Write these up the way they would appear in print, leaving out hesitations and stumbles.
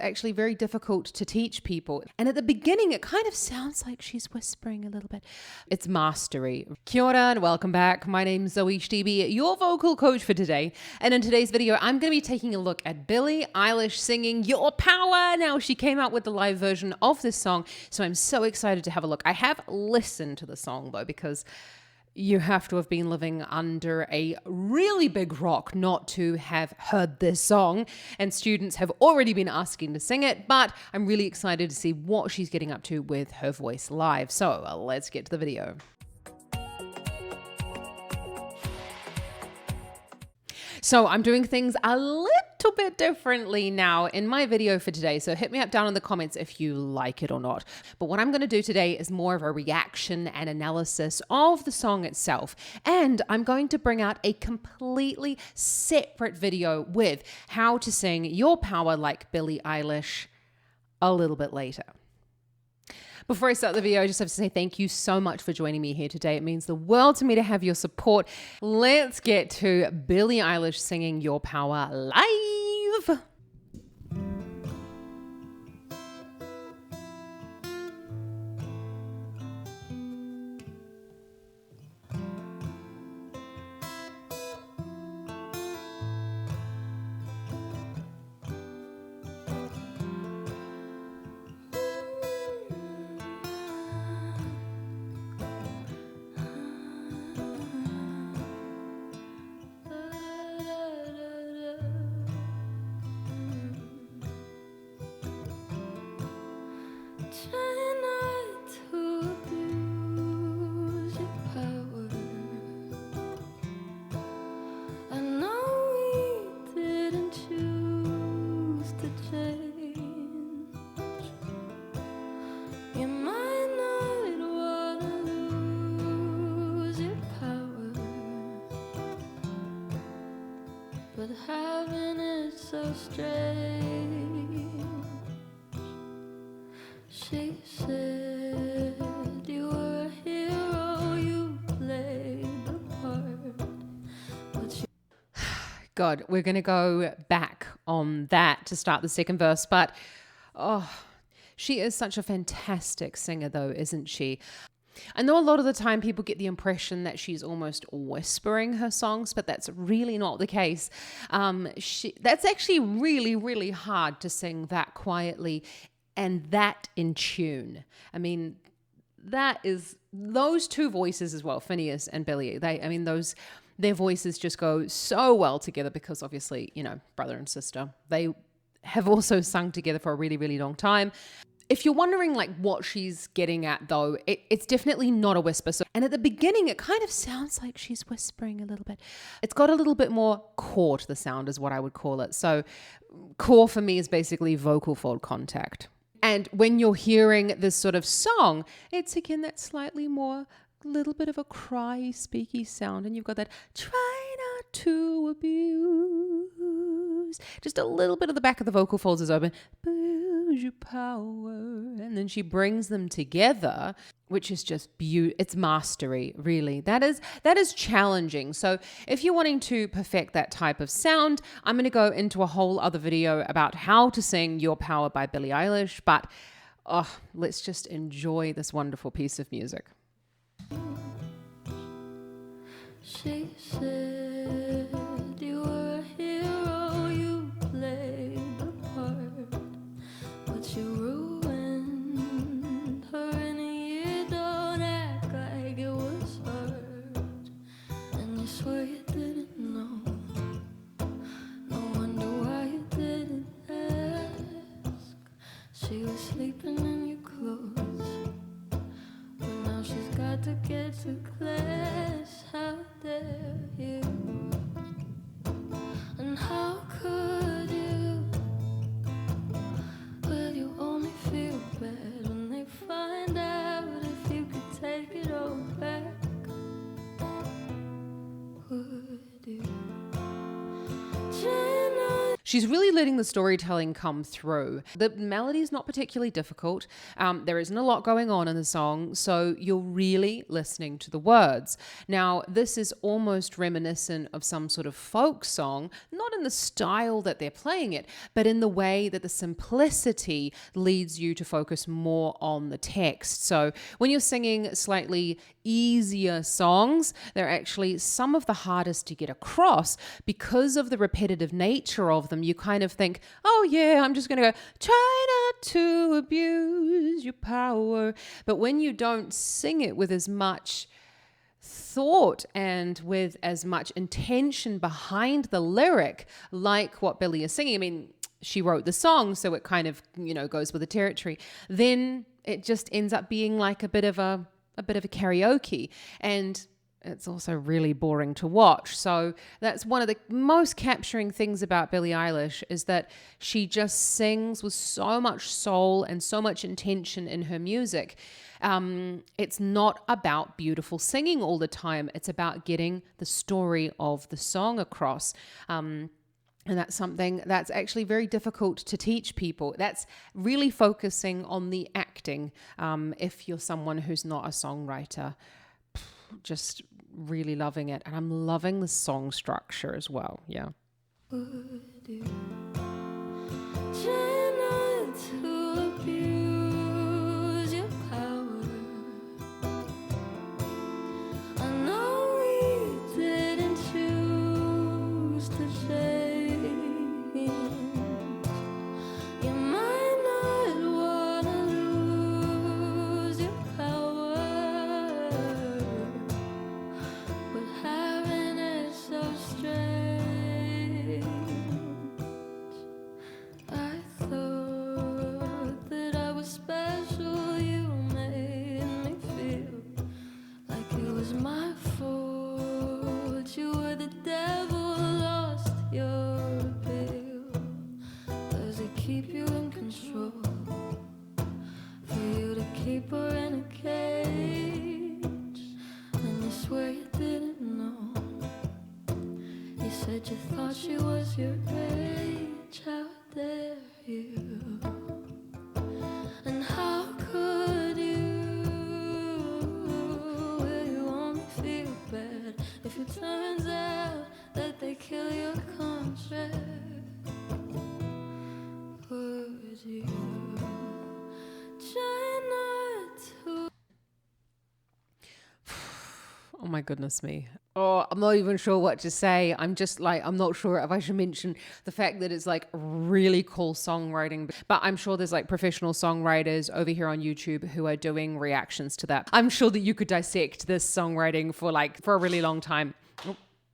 actually very difficult to teach people. And at the beginning, it kind of sounds like she's whispering a little bit. It's mastery. Kia ora and welcome back. My name's Zoe Stebe, your vocal coach for today. And in today's video, I'm going to be taking a look at Billie Eilish singing Your Power. Now, she came out with the live version of this song, so I'm so excited to have a look. I have listened to the song though, because you have to have been living under a really big rock not to have heard this song, and students have already been asking to sing it, but I'm really excited to see what she's getting up to with her voice live. So let's get to the video. So I'm doing things a little bit differently now in my video for today. So hit me up down in the comments if you like it or not. But what I'm going to do today is more of a reaction and analysis of the song itself. And I'm going to bring out a completely separate video with how to sing Your Power like Billie Eilish a little bit later. Before I start the video, I just have to say thank you so much for joining me here today. It means the world to me to have your support. Let's get to Billie Eilish singing Your Power live. But having it so strange, she said you were a hero, you played the part. But God, we're going to go back on that to start the second verse, but she is such a fantastic singer though, isn't she? I know a lot of the time people get the impression that she's almost whispering her songs, but that's really not the case. That's actually really, really hard to sing that quietly and that in tune. I mean, that is those two voices as well, Phineas and Billie. Their voices just go so well together because obviously, you know, brother and sister. They have also sung together for a really, really long time. If you're wondering like what she's getting at though, it's definitely not a whisper. And at the beginning, it kind of sounds like she's whispering a little bit. It's got a little bit more core to the sound is what I would call it. So core for me is basically vocal fold contact. And when you're hearing this sort of song, it's again that slightly more little bit of a cry, speaky sound. And you've got that try not to abuse. Just a little bit of the back of the vocal folds is open. Your power, and then she brings them together, which is just beautiful. It's mastery, really. That is challenging. So if you're wanting to perfect that type of sound, I'm going to go into a whole other video about how to sing Your Power by Billie Eilish, but let's just enjoy this wonderful piece of music. She said you were a hero, you played the part. You ruined her in a year, don't act like it was hurt. And you swear you didn't know. No wonder why you didn't ask. She was sleeping in your clothes, but now she's got to get to class. How dare you? And how could you? When they find out if you could take it all back, would you? She's really letting the storytelling come through. The melody is not particularly difficult. There isn't a lot going on in the song, so you're really listening to the words. Now, this is almost reminiscent of some sort of folk song, not in the style that they're playing it, but in the way that the simplicity leads you to focus more on the text. So when you're singing slightly easier songs, they're actually some of the hardest to get across because of the repetitive nature of them. You kind of think, oh yeah, I'm just going to go, try not to abuse your power. But when you don't sing it with as much thought and with as much intention behind the lyric, like what Billie is singing, I mean, she wrote the song, so it kind of, goes with the territory, then it just ends up being like a bit of a karaoke, and it's also really boring to watch. So that's one of the most capturing things about Billie Eilish, is that she just sings with so much soul and so much intention in her music. It's not about beautiful singing all the time. It's about getting the story of the song across. And that's something that's actually very difficult to teach people. That's really focusing on the acting. If you're someone who's not a songwriter, just really loving it. And I'm loving the song structure as well. Yeah. Would you try not to abuse your power? I know we didn't choose to change. You might not wanna lose your power, but having it so strange. I thought that I was special. You made me feel like it was my fault. You were the devil, lost your appeal. Does it keep you in control? For you to keep her in a cage, and you swear you didn't know. You said you thought she was your age. How dare you? And how could you? Will you only feel bad if it turns out that they kill your contract? Would you try not to? Oh my goodness me. Oh, I'm not even sure what to say. I'm not sure if I should mention the fact that it's like really cool songwriting, but I'm sure there's like professional songwriters over here on YouTube who are doing reactions to that. I'm sure that you could dissect this songwriting for a really long time.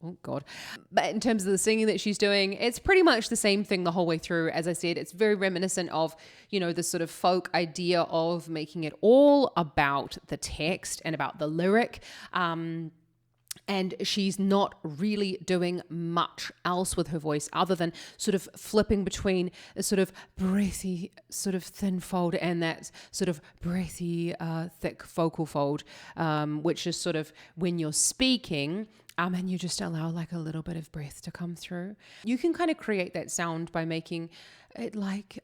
Oh God. But in terms of the singing that she's doing, it's pretty much the same thing the whole way through. As I said, it's very reminiscent of, this sort of folk idea of making it all about the text and about the lyric. And she's not really doing much else with her voice other than sort of flipping between a sort of breathy, sort of thin fold and that sort of breathy, thick vocal fold, which is sort of when you're speaking, and you just allow like a little bit of breath to come through. You can kind of create that sound by making it like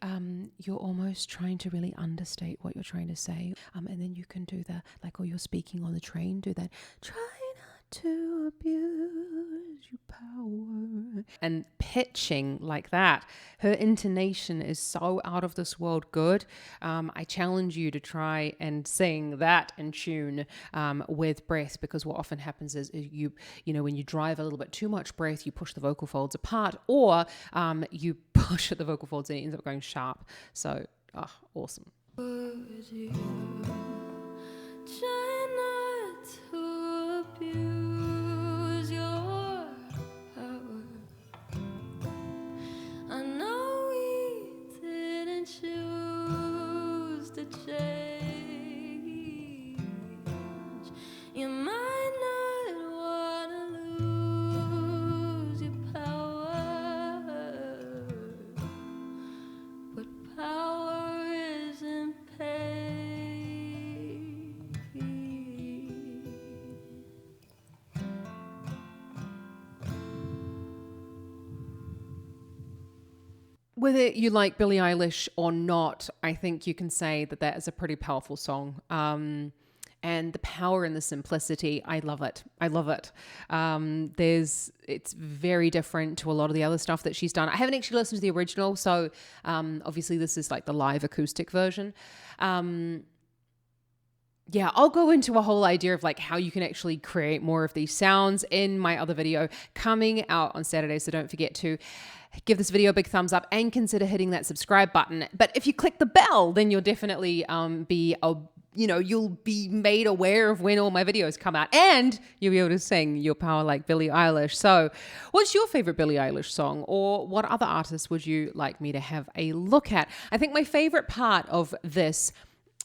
you're almost trying to really understate what you're trying to say. And then you can do or you're speaking on the train, do that. Try not to abuse your power. And pitching like that. Her intonation is so out of this world good. I challenge you to try and sing that in tune with breath, because what often happens is when you drive a little bit too much breath, you push the vocal folds apart, or you push at the vocal folds and it ends up going sharp. So, awesome. Would you try not to abuse your power? I know we didn't choose to change. You might not wanna lose your power, but power isn't paid. Whether you like Billie Eilish or not, I think you can say that that is a pretty powerful song. And the power and the simplicity, I love it. I love it. It's very different to a lot of the other stuff that she's done. I haven't actually listened to the original, so obviously this is like the live acoustic version. Yeah, I'll go into a whole idea of like how you can actually create more of these sounds in my other video coming out on Saturday. So don't forget to give this video a big thumbs up and consider hitting that subscribe button. But if you click the bell, then you'll definitely you'll be made aware of when all my videos come out, and you'll be able to sing your power like Billie Eilish. So what's your favorite Billie Eilish song, or what other artists would you like me to have a look at? I think my favorite part of this,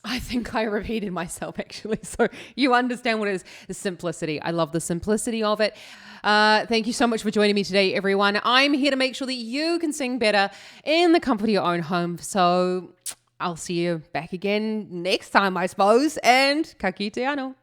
I think I repeated myself actually, so you understand what it is, the simplicity. I love the simplicity of it. Thank you so much for joining me today, everyone. I'm here to make sure that you can sing better in the comfort of your own home. So I'll see you back again next time, I suppose, and ka kite anō.